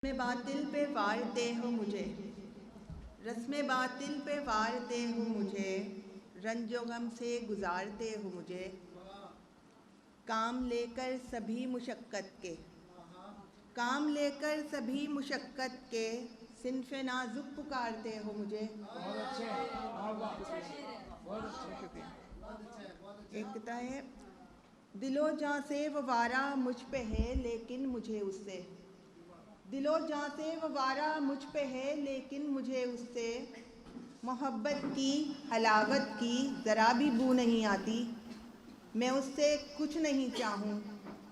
रस्म बातिल पे वारते हो मुझे, रस्म बातिल पे वारते हो मुझे, रंजो गम से गुजारते हो मुझे। काम लेकर सभी मुशक्क़त के, काम लेकर सभी मुशक्क़त के, सिन्फ़े नाज़ुक पुकारते हो मुझे। बहुत अच्छे, बहुत शुक्रिया। एक कहता है, दिलो जाँ से वो वारा मुझ पे है लेकिन मुझे उससे, दिलो जाँ से वो वारा मुझ पे है लेकिन मुझे उससे मोहब्बत की हलावत की ज़रा भी बू नहीं आती। मैं उससे कुछ नहीं चाहूँ,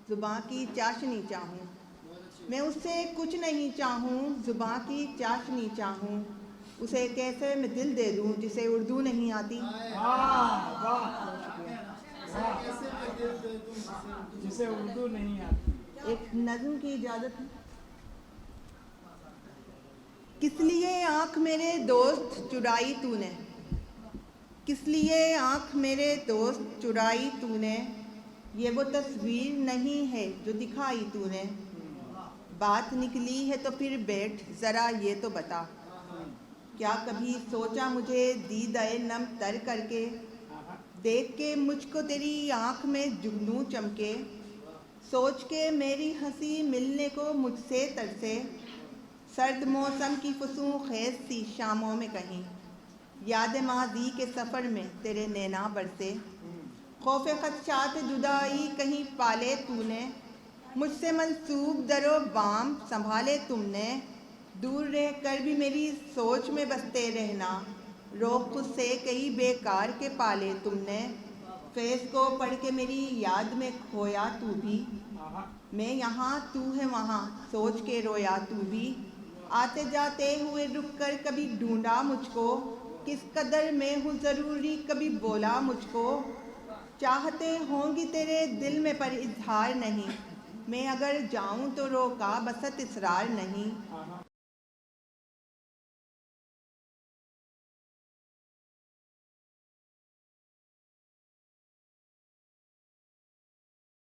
ज़ुबां की चाशनी चाहूँ। मैं उससे कुछ नहीं चाहूँ, ज़ुबां की चाशनी चाहूँ। उसे कैसे मैं दिल दे दूँ जिसे उर्दू नहीं आती। जिसे उर्दू नहीं आती। एक नज़्म की इजाज़त है। किस लिए आँख मेरे दोस्त चुराई तूने, किस लिए आँख मेरे दोस्त चुराई तूने, ये वो तस्वीर नहीं है जो दिखाई तूने। बात निकली है तो फिर बैठ ज़रा ये तो बता, क्या कभी सोचा मुझे दीदाए नम तर करके, देख के मुझको तेरी आँख में जुगनू चमके, सोच के मेरी हंसी मिलने को मुझसे तरसे, सर्द मौसम की फसूं खेज सी शामों में कहीं, याद माजी के सफ़र में तेरे नैना बरसे। खौफ़े ख़दशात जुदाई कहीं पाले तूने, मुझसे मंसूब दरो बाम संभाले तुमने। दूर रह कर भी मेरी सोच में बसते रहना, रोक खुद से कई बेकार के पाले तुमने। फैज़ को पढ़ के मेरी याद में खोया तू भी, मैं यहाँ तू है वहाँ सोच के रोया तू भी। आते जाते हुए रुक कर कभी ढूंढा मुझको, किस कदर मैं हूँ ज़रूरी कभी बोला मुझको। चाहते होंगी तेरे दिल में पर इजहार नहीं, मैं अगर जाऊँ तो रोका बसत इसरार नहीं।